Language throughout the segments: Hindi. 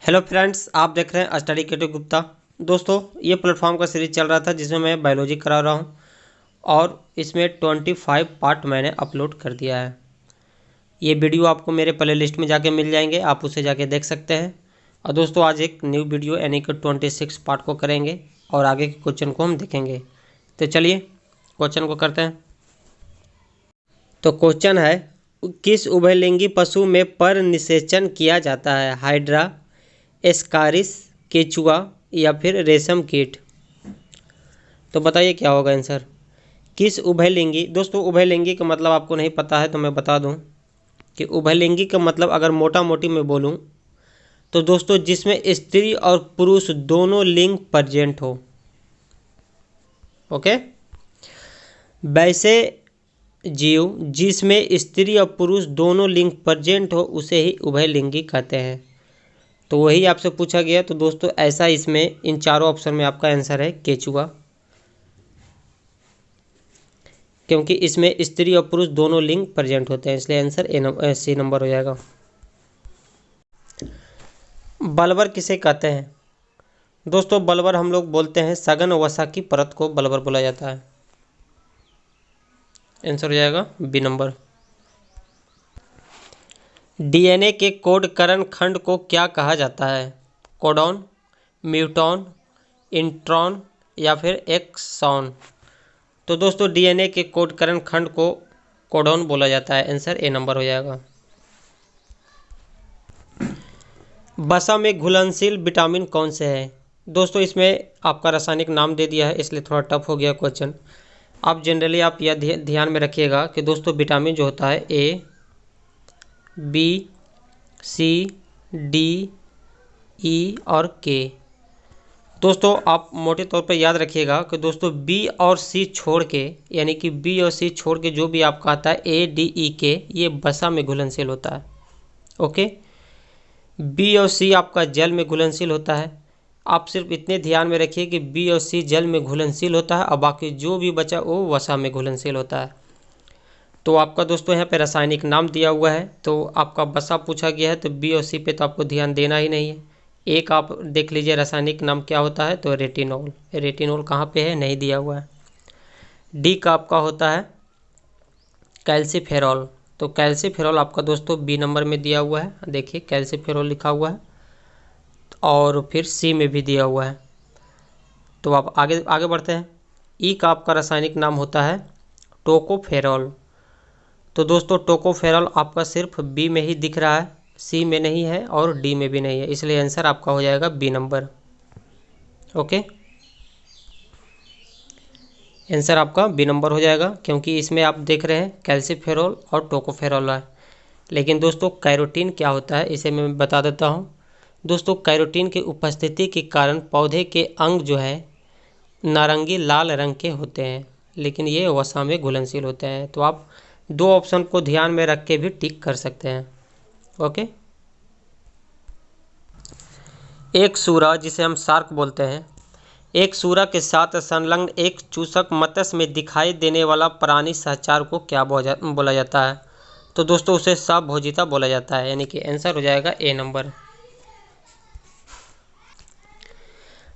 हेलो फ्रेंड्स, आप देख रहे हैं स्टडी केटू गुप्ता। दोस्तों, ये प्लेटफॉर्म का सीरीज चल रहा था जिसमें मैं बायोलॉजी करा रहा हूँ और इसमें 25 पार्ट मैंने अपलोड कर दिया है। ये वीडियो आपको मेरे प्ले लिस्ट में जाके मिल जाएंगे, आप उसे जाके देख सकते हैं। और दोस्तों, आज एक न्यू वीडियो यानी कि 26 पार्ट को करेंगे और आगे के क्वेश्चन को हम देखेंगे। तो चलिए क्वेश्चन को करते हैं। तो क्वेश्चन है, किस उभयलिंगी पशु में पर निषेचन किया जाता है? हाइड्रा, एस्कारिस, केचुआ या फिर रेशम कीट? तो बताइए क्या होगा आंसर। किस उभयलिंगी, दोस्तों उभयलिंगी का मतलब आपको नहीं पता है तो मैं बता दूं कि उभयलिंगी का मतलब अगर मोटा मोटी में बोलूं तो दोस्तों जिसमें स्त्री और पुरुष दोनों लिंग प्रेजेंट हो। ओके, वैसे जीव जिसमें स्त्री और पुरुष दोनों लिंग प्रेजेंट हो उसे ही उभयलिंगी कहते हैं। तो वही आपसे पूछा गया। तो दोस्तों ऐसा इसमें इन चारों ऑप्शन में आपका आंसर है केचुआ, क्योंकि इसमें स्त्री और पुरुष दोनों लिंग प्रेजेंट होते हैं, इसलिए आंसर सी नंबर हो जाएगा। बल्बर किसे कहते हैं? दोस्तों बल्बर हम लोग बोलते हैं सघन वसा की परत को बल्बर बोला जाता है। आंसर हो जाएगा बी नंबर। डीएनए के कोडकरण खंड को क्या कहा जाता है? कोडॉन, म्यूटॉन, इंट्रॉन या फिर एक्सॉन? तो दोस्तों डीएनए के कोडकरण खंड को कोडॉन बोला जाता है। आंसर ए नंबर हो जाएगा। वसा में घुलनशील विटामिन कौन से है? दोस्तों इसमें आपका रासायनिक नाम दे दिया है इसलिए थोड़ा टफ हो गया क्वेश्चन। आप जनरली आप यह ध्यान में रखिएगा कि दोस्तों विटामिन जो होता है ए, बी, सी, डी, ई और के। दोस्तों आप मोटे तौर पर याद रखिएगा कि दोस्तों बी और सी छोड़ के, यानी कि बी और सी छोड़ के जो भी आपका आता है ए, डी, ई, के, ये वसा में घुलनशील होता है। ओके, बी और सी आपका जल में घुलनशील होता है। आप सिर्फ इतने ध्यान में रखिए कि बी और सी जल में घुलनशील होता है और बाकी जो भी बचा वो वसा में घुलनशील होता है। तो आपका दोस्तों यहाँ पे रासायनिक नाम दिया हुआ है, तो आपका वसा पूछा गया है तो बी और सी पे तो आपको ध्यान देना ही नहीं है। एक आप देख लीजिए रासायनिक नाम क्या होता है, तो रेटिनॉल। रेटिनॉल कहाँ पे है, नहीं दिया हुआ है। डी का आपका होता है कैल्सीफेरॉल। तो कैल्सीफेरॉल आपका दोस्तों बी नंबर में दिया हुआ है, देखिए कैल्सीफेरॉल लिखा हुआ है। और फिर सी में भी दिया हुआ है। तो आप आगे आगे बढ़ते हैं। ई का आपका रासायनिक नाम होता है टोकोफेरॉल। तो दोस्तों टोकोफेरॉल आपका सिर्फ बी में ही दिख रहा है, सी में नहीं है और डी में भी नहीं है, इसलिए आंसर आपका हो जाएगा बी नंबर। ओके, आंसर आपका बी नंबर हो जाएगा, क्योंकि इसमें आप देख रहे हैं कैल्सीफेरॉल और टोकोफेरॉल है। लेकिन दोस्तों कैरोटीन क्या होता है इसे मैं बता देता हूँ। दोस्तों कैरोटीन की उपस्थिति के कारण पौधे के अंग जो है नारंगी लाल रंग के होते हैं, लेकिन ये वसा में घुलनशील होते हैं। तो आप दो ऑप्शन को ध्यान में रख के भी टिक कर सकते हैं। ओके, एक सूरा जिसे हम शार्क बोलते हैं, एक सूरा के साथ संलग्न एक चूसक मत्स्य में दिखाई देने वाला प्राणी सहचार को क्या बोला जाता है? तो दोस्तों उसे सभोजिता बोला जाता है, यानी कि आंसर हो जाएगा ए नंबर।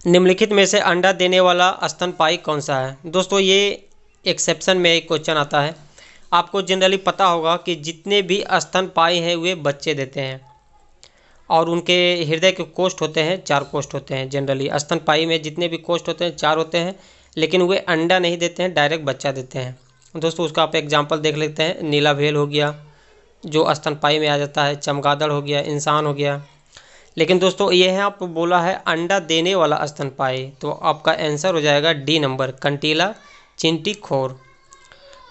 निम्नलिखित में से अंडा देने वाला स्तनपायी कौन सा है? दोस्तों ये एक्सेप्शन में एक क्वेश्चन आता है। आपको जनरली पता होगा कि जितने भी स्तनपायी हैं वे बच्चे देते हैं और उनके हृदय के कोष्ठ होते हैं 4 कोष्ठ होते हैं। जनरली स्तनपायी में जितने भी कोष्ठ होते हैं 4 होते हैं, लेकिन वे अंडा नहीं देते हैं, डायरेक्ट बच्चा देते हैं। दोस्तों उसका आप एग्जाम्पल देख लेते हैं। नीला व्हेल हो गया जो स्तनपायी में आ जाता है, चमगादड़ हो गया, इंसान हो गया। लेकिन दोस्तों ये है आप बोला है अंडा देने वाला स्तनपायी, तो आपका आंसर हो जाएगा डी नंबर, कंटीला चिंटीखोर।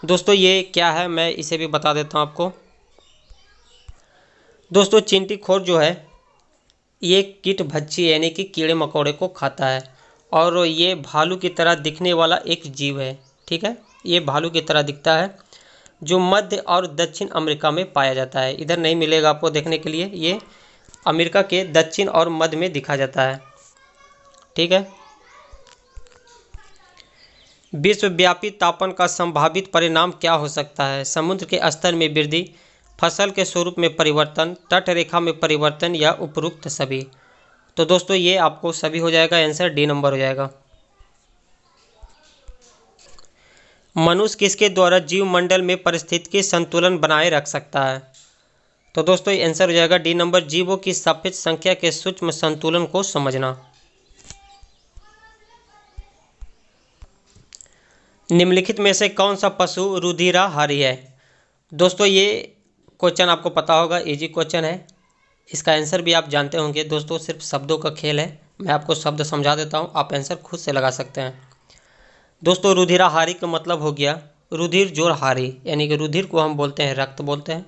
दोस्तों ये क्या है मैं इसे भी बता देता हूँ आपको। दोस्तों चिंटीखोर जो है ये कीट भक्षी यानी कि कीड़े मकोड़े को खाता है और ये भालू की तरह दिखने वाला एक जीव है। ठीक है, ये भालू की तरह दिखता है जो मध्य और दक्षिण अमेरिका में पाया जाता है। इधर नहीं मिलेगा आपको देखने के लिए, ये अमेरिका के दक्षिण और मध्य में दिखा जाता है। ठीक है, विश्वव्यापी तापन का संभावित परिणाम क्या हो सकता है? समुद्र के स्तर में वृद्धि, फसल के स्वरूप में परिवर्तन, तट रेखा में परिवर्तन या उपरोक्त सभी? तो दोस्तों ये आपको सभी हो जाएगा, आंसर डी नंबर हो जाएगा। मनुष्य किसके द्वारा जीव मंडल में पारिस्थितिकी संतुलन बनाए रख सकता है? तो दोस्तों ये आंसर हो जाएगा डी नंबर, जीवों की सापेक्ष संख्या के सूक्ष्म संतुलन को समझना। निम्नलिखित में से कौन सा पशु रुधिराहारी है? दोस्तों ये क्वेश्चन आपको पता होगा, इजी क्वेश्चन है, इसका आंसर भी आप जानते होंगे। दोस्तों सिर्फ शब्दों का खेल है, मैं आपको शब्द समझा देता हूँ, आप आंसर खुद से लगा सकते हैं। दोस्तों रुधिराहारी का मतलब हो गया रुधिर जोरहारी, यानी कि रुधिर को हम बोलते हैं रक्त बोलते हैं,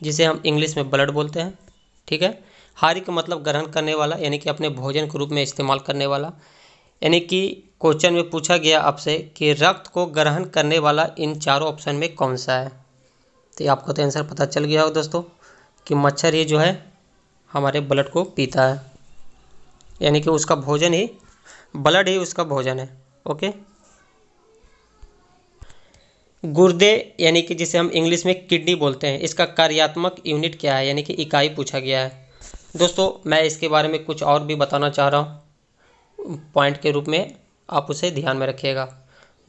जिसे हम इंग्लिश में ब्लड बोलते हैं। ठीक है, हारी का मतलब ग्रहण करने वाला, यानी कि अपने भोजन के रूप में इस्तेमाल करने वाला। यानी कि क्वेश्चन में पूछा गया आपसे कि रक्त को ग्रहण करने वाला इन चारों ऑप्शन में कौन सा है? तो आपको तो आंसर पता चल गया हो दोस्तों कि मच्छर ही जो है हमारे ब्लड को पीता है, यानी कि उसका भोजन ही, ब्लड ही उसका भोजन है। ओके, गुर्दे यानी कि जिसे हम इंग्लिश में किडनी बोलते हैं, इसका कार्यात्मक यूनिट क्या है, यानी कि इकाई पूछा गया है। दोस्तों मैं इसके बारे में कुछ और भी बताना चाह रहा हूँ पॉइंट के रूप में, आप उसे ध्यान में रखिएगा।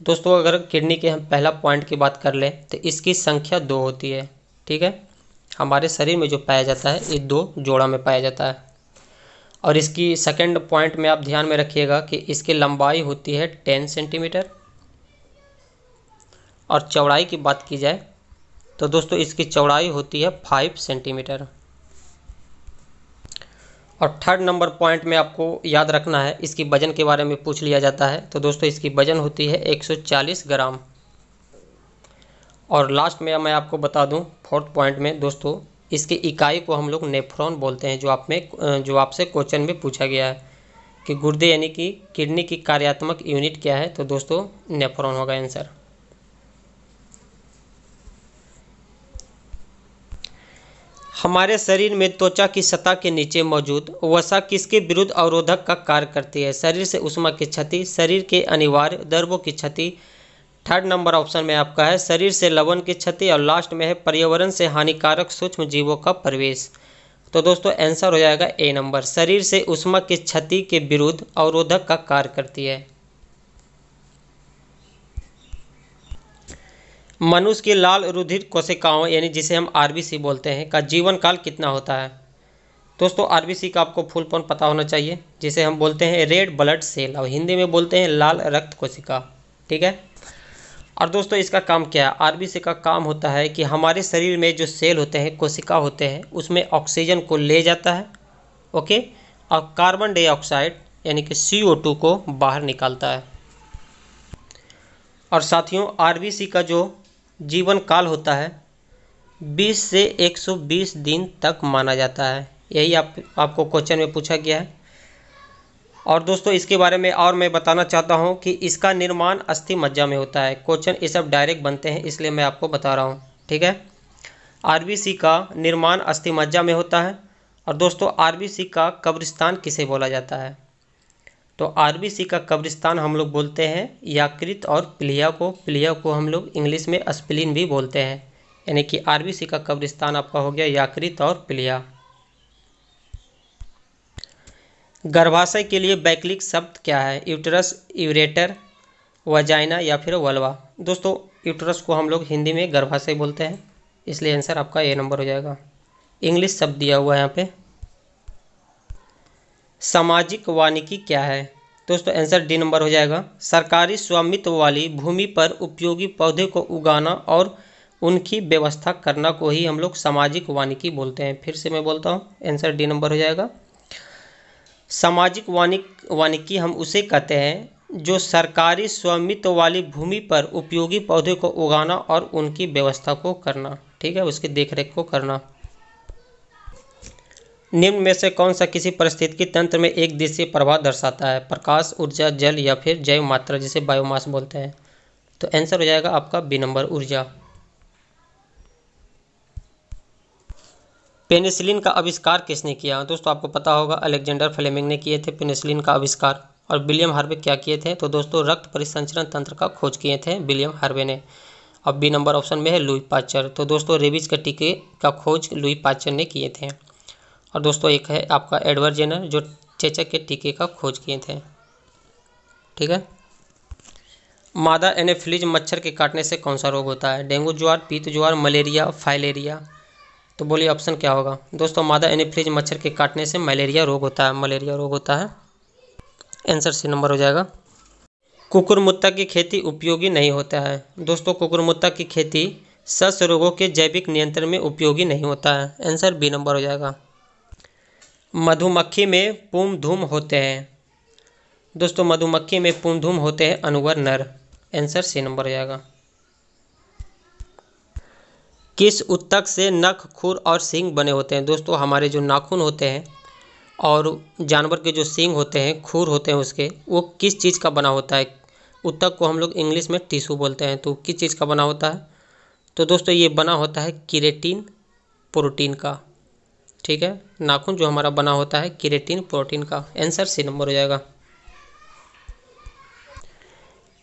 दोस्तों अगर किडनी के हम पहला पॉइंट की बात कर लें तो इसकी संख्या 2 होती है। ठीक है, हमारे शरीर में जो पाया जाता है ये 2 जोड़ा में पाया जाता है। और इसकी सेकंड पॉइंट में आप ध्यान में रखिएगा कि इसकी लंबाई होती है 10 सेंटीमीटर, और चौड़ाई की बात की जाए तो दोस्तों इसकी चौड़ाई होती है 5 सेंटीमीटर। और थर्ड नंबर पॉइंट में आपको याद रखना है, इसकी वजन के बारे में पूछ लिया जाता है, तो दोस्तों इसकी वजन होती है 140 ग्राम। और लास्ट में मैं आपको बता दूं फोर्थ पॉइंट में दोस्तों, इसकी इकाई को हम लोग नेफ्रॉन बोलते हैं, जो आपसे क्वेश्चन में पूछा गया है कि गुर्दे यानी कि किडनी की कार्यात्मक यूनिट क्या है, तो दोस्तों नेफ्रॉन होगा आंसर। हमारे शरीर में त्वचा की सतह के नीचे मौजूद वसा किसके विरुद्ध अवरोधक का कार्य करती है? शरीर से ऊष्मा की क्षति, शरीर के अनिवार्य द्रव्यों की क्षति, थर्ड नंबर ऑप्शन में आपका है शरीर से लवण की क्षति, और लास्ट में है पर्यावरण से हानिकारक सूक्ष्म जीवों का प्रवेश। तो दोस्तों आंसर हो जाएगा ए नंबर, शरीर से ऊष्मा की क्षति के विरुद्ध अवरोधक का कार्य करती है। मनुष्य की लाल रुधिर कोशिकाओं यानी जिसे हम आरबीसी बोलते हैं का जीवन काल कितना होता है? दोस्तों आरबीसी का आपको फुल फॉर्म पता होना चाहिए, जिसे हम बोलते हैं रेड ब्लड सेल, और हिंदी में बोलते हैं लाल रक्त कोशिका। ठीक है, और दोस्तों इसका काम क्या है? आरबीसी का काम होता है कि हमारे शरीर में जो सेल होते हैं, कोशिका होते हैं, उसमें ऑक्सीजन को ले जाता है, ओके, और कार्बन डाइऑक्साइड यानी कि CO2 को बाहर निकालता है। और साथियों आरबीसी का जो जीवन काल होता है 20 से 120 दिन तक माना जाता है, यही आपको क्वेश्चन में पूछा गया है। और दोस्तों इसके बारे में और मैं बताना चाहता हूं कि इसका निर्माण अस्थि मज्जा में होता है। क्वेश्चन ये सब डायरेक्ट बनते हैं, इसलिए मैं आपको बता रहा हूं। ठीक है, आरबीसी का निर्माण अस्थि मज्जा में होता है। और दोस्तों आरबीसी का कब्रिस्तान किसे बोला जाता है? तो आरबीसी का कब्रिस्तान हम लोग बोलते हैं यकृत और प्लीहा को हम लोग इंग्लिश में स्प्लीन भी बोलते हैं, यानी कि आरबीसी का कब्रिस्तान आपका हो गया यकृत और प्लीहा। गर्भाशय के लिए वैकल्पिक शब्द क्या है? यूटरस, यूरेटर, वजाइना या फिर वल्वा। दोस्तों यूटरस को हम लोग हिंदी में गर्भाशय बोलते हैं, इसलिए आंसर आपका ए नंबर हो जाएगा। इंग्लिश शब्द दिया हुआ है यहाँ पे। सामाजिक वानिकी क्या है? दोस्तों आंसर डी नंबर हो जाएगा। सरकारी स्वामित्व वाली भूमि पर उपयोगी पौधे को उगाना और उनकी व्यवस्था करना को ही हम लोग सामाजिक वानिकी बोलते हैं। फिर से मैं बोलता हूँ, आंसर डी नंबर हो जाएगा। सामाजिक वानिकी हम उसे कहते हैं जो सरकारी स्वामित्व वाली भूमि पर उपयोगी पौधे को उगाना और उनकी व्यवस्था को करना, ठीक है, उसकी देखरेख को करना। निम्न में से कौन सा किसी पारिस्थितिकी तंत्र में एक दिशीय प्रभाव दर्शाता है? प्रकाश, ऊर्जा, जल या फिर जैव मात्रा जिसे बायोमास बोलते हैं। तो आंसर हो जाएगा आपका बी नंबर, ऊर्जा। पेनिसिलिन का आविष्कार किसने किया? दोस्तों आपको पता होगा अलेक्जेंडर फ्लेमिंग ने किए थे पेनिसिलिन का आविष्कार। और विलियम हार्वे क्या किए थे? तो दोस्तों रक्त परिसंचरण तंत्र का खोज किए थे विलियम हार्वे ने। अब बी नंबर ऑप्शन में है लुई पाश्चर। तो दोस्तों रेबीज के टीके का खोज लुई पाश्चर ने किए थे। और दोस्तों एक है आपका एडवर्ड जेनर जो चेचक के टीके का खोज किए थे। ठीक है। मादा एनोफिलीज मच्छर के काटने से कौन सा रोग होता है? डेंगू ज्वार, पीत ज्वार, मलेरिया, फाइलेरिया। तो बोलिए ऑप्शन क्या होगा? दोस्तों मादा एनोफिलीज मच्छर के काटने से मलेरिया रोग होता है, मलेरिया रोग होता है। आंसर सी नंबर हो जाएगा। कुकुरमुत्ता की खेती उपयोगी नहीं होता है। दोस्तों कुकुरमुत्ता की खेती सस्य रोगों के जैविक नियंत्रण में उपयोगी नहीं होता है। आंसर बी नंबर हो जाएगा। मधुमक्खी में पुम धूम होते हैं। दोस्तों मधुमक्खी में पुम धूम होते हैं अनुवर नर। आंसर सी नंबर हो जाएगा। किस उत्तक से नख, खुर और सींग बने होते हैं? दोस्तों हमारे जो नाखून होते हैं और जानवर के जो सींग होते हैं, खुर होते हैं उसके, वो किस चीज़ का बना होता है? उत्तक को हम लोग इंग्लिश में टिश्यू बोलते हैं। तो किस चीज़ का बना होता है? तो दोस्तों ये बना होता है केराटिन प्रोटीन का। ठीक है, नाखून जो हमारा बना होता है केराटिन प्रोटीन का। आंसर सी नंबर हो जाएगा।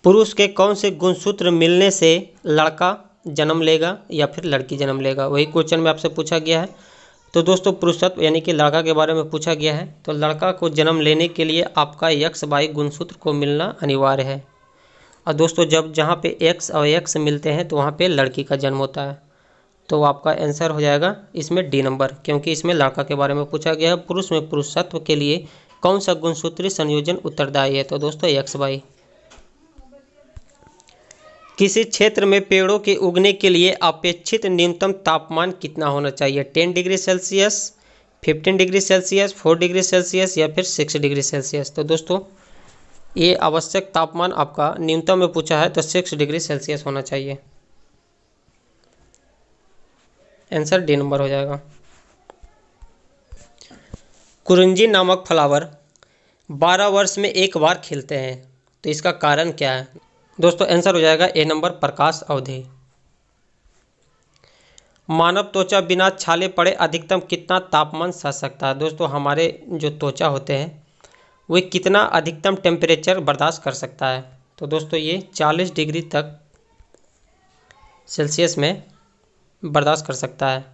पुरुष के कौन से गुणसूत्र मिलने से लड़का जन्म लेगा या फिर लड़की जन्म लेगा? वही क्वेश्चन में आपसे पूछा गया है। तो दोस्तों पुरुषत्व यानी कि लड़का के बारे में पूछा गया है। तो लड़का को जन्म लेने के लिए आपका एक्स वाई गुणसूत्र को मिलना अनिवार्य है। और दोस्तों जब जहाँ पे एक्स और एक्स मिलते हैं तो वहाँ पे लड़की का जन्म होता है। तो आपका आंसर हो जाएगा इसमें डी नंबर, क्योंकि इसमें लड़का के बारे में पूछा गया है। पुरुष में पुरुषत्व के लिए कौन सा गुणसूत्रीय संयोजन उत्तरदायी है? तो दोस्तों एक्स वाई। किसी क्षेत्र में पेड़ों के उगने के लिए अपेक्षित न्यूनतम तापमान कितना होना चाहिए? 10 degree Celsius, 15 degree Celsius, 4 degree Celsius या फिर 6 डिग्री सेल्सियस? तो दोस्तों ये आवश्यक तापमान आपका न्यूनतम में पूछा है तो 6 डिग्री सेल्सियस होना चाहिए। आंसर डी नंबर हो जाएगा। कुरिंजी नामक फ्लावर 12 वर्ष में एक बार खिलते हैं, तो इसका कारण क्या है? दोस्तों आंसर हो जाएगा ए नंबर, प्रकाश अवधि। मानव त्वचा बिना छाले पड़े अधिकतम कितना तापमान सह सकता है? दोस्तों हमारे जो त्वचा होते हैं वे कितना अधिकतम टेम्परेचर बर्दाश्त कर सकता है? तो दोस्तों ये 40 डिग्री तक सेल्सियस में बर्दाश्त कर सकता है।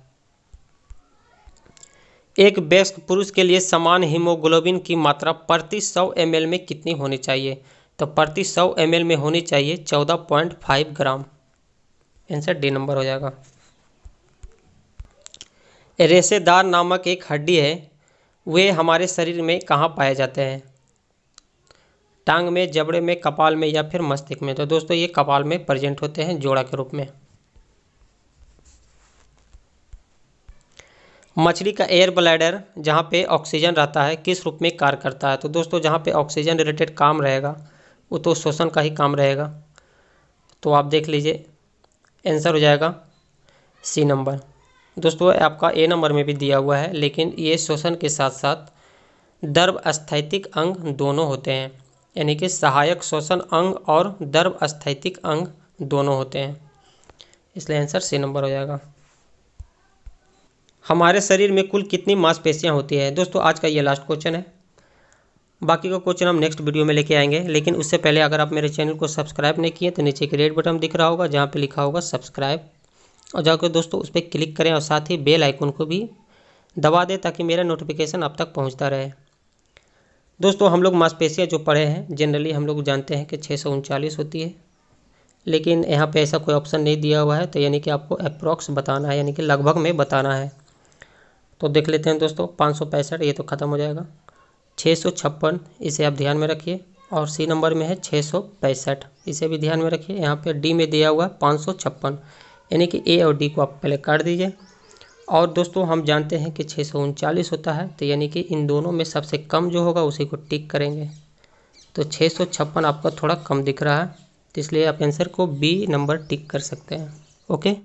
एक वयस्क पुरुष के लिए समान हीमोग्लोबिन की मात्रा प्रति 100 ml में कितनी होनी चाहिए? तो प्रति 100 ml में होनी चाहिए 14.5 ग्राम। आंसर डी नंबर हो जाएगा। रेशेदार नामक एक हड्डी है, वे हमारे शरीर में कहाँ पाए जाते हैं? टांग में, जबड़े में, कपाल में या फिर मस्तिष्क में? तो दोस्तों ये कपाल में प्रेजेंट होते हैं जोड़ा के रूप में। मछली का एयर ब्लैडर जहाँ पे ऑक्सीजन रहता है किस रूप में कार्य करता है? तो दोस्तों जहाँ पे ऑक्सीजन रिलेटेड काम रहेगा वो तो श्वसन का ही काम रहेगा। तो आप देख लीजिए आंसर हो जाएगा सी नंबर। दोस्तों आपका ए नंबर में भी दिया हुआ है, लेकिन ये श्वसन के साथ साथ द्रव स्थैतिक अंग दोनों होते हैं, यानी कि सहायक श्वसन अंग और द्रव स्थैतिक अंग दोनों होते हैं, इसलिए आंसर सी नंबर हो जाएगा। हमारे शरीर में कुल कितनी मांसपेशियां होती है? दोस्तों आज का ये लास्ट क्वेश्चन है, बाकी का क्वेश्चन हम नेक्स्ट वीडियो में लेके आएंगे। लेकिन उससे पहले अगर आप मेरे चैनल को सब्सक्राइब नहीं किए तो नीचे एक रेड बटन दिख रहा होगा जहाँ पे लिखा होगा सब्सक्राइब, और जाकर दोस्तों उस पर क्लिक करें और साथ ही बेल आइकन को भी दबा दें ताकि मेरा नोटिफिकेशन आप तक पहुँचता रहे। दोस्तों हम लोग मांसपेशियाँ जो पढ़े हैं जनरली हम लोग जानते हैं कि 639 होती है, लेकिन यहाँ पे ऐसा कोई ऑप्शन नहीं दिया हुआ है, तो यानी कि आपको अप्रॉक्स बताना है, यानी कि लगभग में बताना है। तो देख लेते हैं दोस्तों 565, ये तो ख़त्म हो जाएगा। 656 इसे आप ध्यान में रखिए, और सी नंबर में है 665, इसे भी ध्यान में रखिए। यहाँ पे डी में दिया हुआ 556, यानी कि ए और डी को आप पहले काट दीजिए। और दोस्तों हम जानते हैं कि 639 होता है, तो यानी कि इन दोनों में सबसे कम जो होगा उसी को टिक करेंगे। तो 656 आपका थोड़ा कम दिख रहा है, तो इसलिए आप आंसर को बी नंबर टिक कर सकते हैं। ओके।